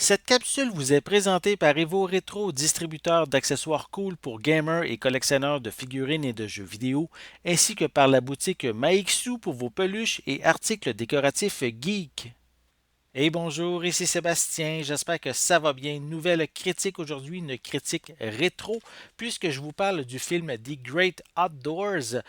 Cette capsule vous est présentée par Evo Retro, distributeur d'accessoires cool pour gamers et collectionneurs de figurines et de jeux vidéo, ainsi que par la boutique Maixu pour vos peluches et articles décoratifs geek. Et bonjour, ici Sébastien, j'espère que ça va bien. Nouvelle critique aujourd'hui, une critique rétro, puisque je vous parle du film The Great Outdoors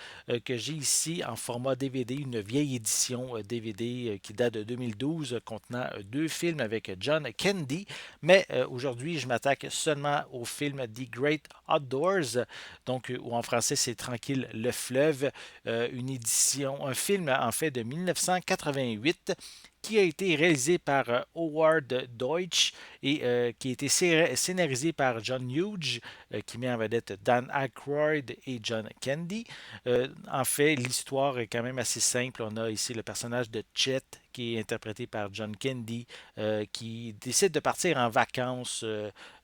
que j'ai ici en format DVD, une vieille édition DVD qui date de 2012, contenant deux films avec John Candy. Mais aujourd'hui, je m'attaque seulement au film The Great Outdoors, donc ou en français c'est Tranquille le fleuve, une édition, un film en fait de 1988 qui a été réalisé par Howard Deutsch et qui a été scénarisé par John Hughes, qui met en vedette Dan Aykroyd et John Candy. En fait, l'histoire est quand même assez simple. On a ici le personnage de Chet, qui est interprété par John Candy, qui décide de partir en vacances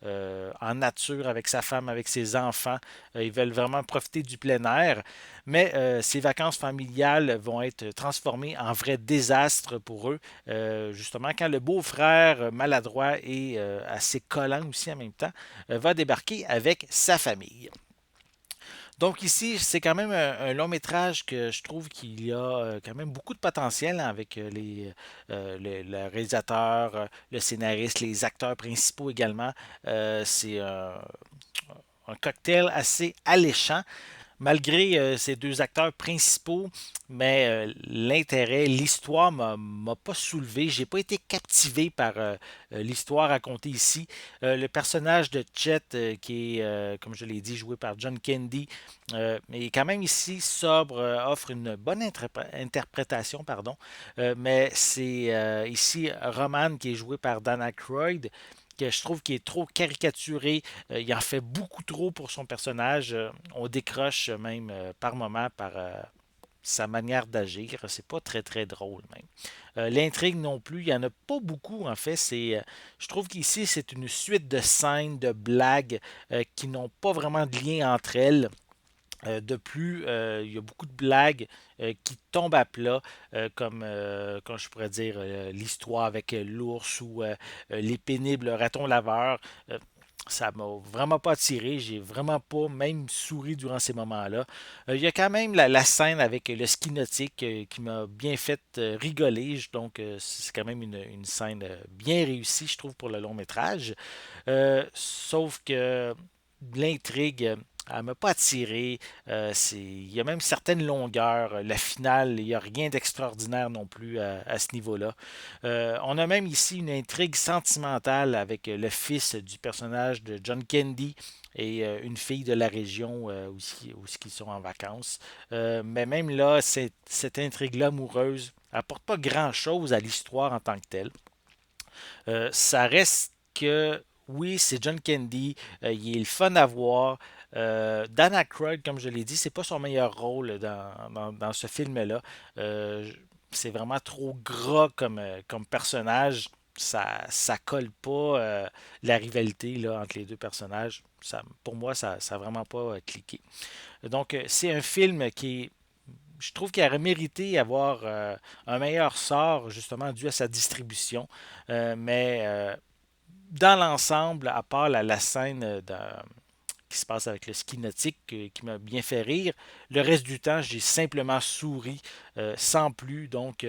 en nature avec sa femme, avec ses enfants. Ils veulent vraiment profiter du plein air, mais ces vacances familiales vont être transformées en vrai désastre pour eux, justement quand le beau-frère maladroit et assez collant aussi en même temps va débarquer avec sa famille. Donc ici, c'est quand même un long métrage que je trouve qu'il y a quand même beaucoup de potentiel, hein, avec le réalisateur, le scénariste, les acteurs principaux également. C'est un cocktail assez alléchant malgré ces deux acteurs principaux, mais l'intérêt, l'histoire m'a pas soulevé. J'ai pas été captivé par l'histoire racontée ici. Le personnage de Chet, qui est, comme je l'ai dit, joué par John Candy, est quand même ici sobre, offre une bonne interprétation, pardon. Mais c'est ici Roman qui est joué par Dan Aykroyd que je trouve qu'il est trop caricaturé. Il en fait beaucoup trop pour son personnage. On décroche même par moment par sa manière d'agir. C'est pas très très drôle même. L'intrigue non plus, il n'y en a pas beaucoup en fait. Je trouve qu'ici c'est une suite de scènes, de blagues qui n'ont pas vraiment de lien entre elles. De plus, il y a beaucoup de blagues qui tombent à plat, comme je pourrais dire, l'histoire avec l'ours ou les pénibles ratons laveurs. Euh, Ça m'a vraiment pas attiré. J'ai vraiment pas même souri durant ces moments-là. Il y a quand même la scène avec le ski nautique qui m'a bien fait rigoler. Donc, c'est quand même une scène bien réussie, je trouve, pour le long métrage. Sauf que l'intrigue, elle m'a pas attiré. Il y a même certaines longueurs. La finale, il n'y a rien d'extraordinaire non plus à ce niveau-là. On a même ici une intrigue sentimentale avec le fils du personnage de John Candy et une fille de la région où ils sont en vacances. Mais même là, cette intrigue-là amoureuse apporte pas grand-chose à l'histoire en tant que telle. Ça reste que, oui, c'est John Candy, il est le fun à voir. Dan Aykroyd, comme je l'ai dit, c'est pas son meilleur rôle dans ce film-là. Euh, c'est vraiment trop gras comme personnage. Ça colle pas la rivalité là, entre les deux personnages. Pour moi, ça a vraiment pas cliqué. Donc, c'est un film je trouve qu'il aurait mérité avoir un meilleur sort, justement, dû à sa distribution. Mais dans l'ensemble, à part la scène qui se passe avec le ski nautique qui m'a bien fait rire, le reste du temps, j'ai simplement souri sans plus. Donc,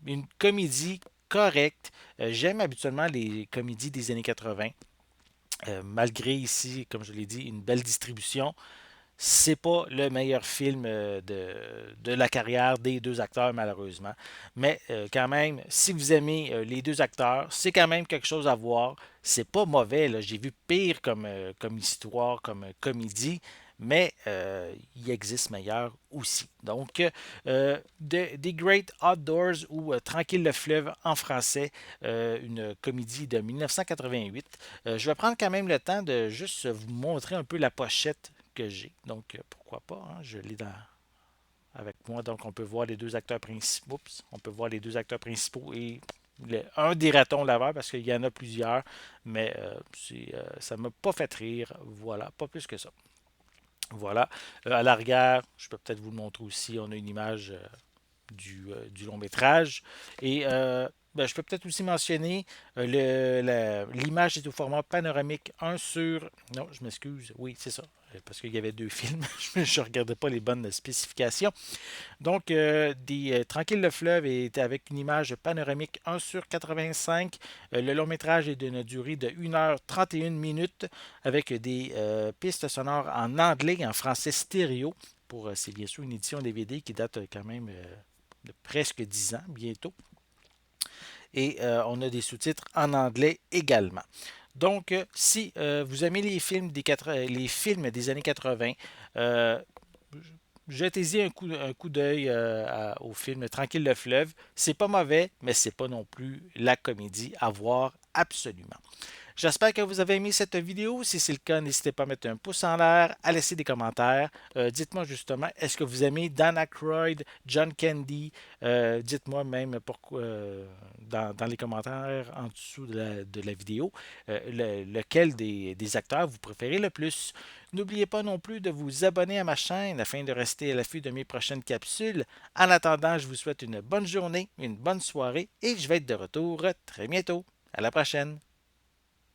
une comédie correcte. J'aime habituellement les comédies des années 80. Malgré ici, comme je l'ai dit, une belle distribution, c'est pas le meilleur film de la carrière des deux acteurs, malheureusement. Mais quand même, si vous aimez les deux acteurs, c'est quand même quelque chose à voir. C'est pas mauvais, là. J'ai vu pire comme histoire, comme comédie, mais il existe meilleur aussi. Donc, The Great Outdoors ou Tranquille le fleuve en français, une comédie de 1988. Je vais prendre quand même le temps de juste vous montrer un peu la pochette que j'ai. Donc, pourquoi pas, hein, je l'ai avec moi. Donc, on peut voir les deux acteurs principaux. On peut voir les deux acteurs principaux et un des ratons laveurs parce qu'il y en a plusieurs. Mais ça ne m'a pas fait rire. Voilà, pas plus que ça. Voilà. À l'arrière, je peux peut-être vous le montrer aussi. On a une image du long métrage. Et ben, je peux peut-être aussi mentionner l'image est au format panoramique 1 sur. Non, je m'excuse. Oui, c'est ça. Parce qu'il y avait deux films. Je ne regardais pas les bonnes spécifications. Donc, Tranquille le fleuve est avec une image panoramique 1 sur 85. Le long métrage est d'une durée de 1h31 minutes avec des pistes sonores en anglais et en français stéréo. C'est bien sûr une édition DVD qui date quand même de presque 10 ans bientôt. Et on a des sous-titres en anglais également. Donc, si vous aimez les films des années 80, euh, jetez-y un coup d'œil au film Tranquille le fleuve. C'est pas mauvais, mais c'est pas non plus la comédie à voir absolument. J'espère que vous avez aimé cette vidéo. Si c'est le cas, n'hésitez pas à mettre un pouce en l'air, à laisser des commentaires. Dites-moi justement, est-ce que vous aimez Dan Aykroyd, John Candy? Dites-moi même pourquoi dans les commentaires en dessous de la vidéo lequel des acteurs vous préférez le plus. N'oubliez pas non plus de vous abonner à ma chaîne afin de rester à l'affût de mes prochaines capsules. En attendant, je vous souhaite une bonne journée, une bonne soirée et je vais être de retour très bientôt. À la prochaine!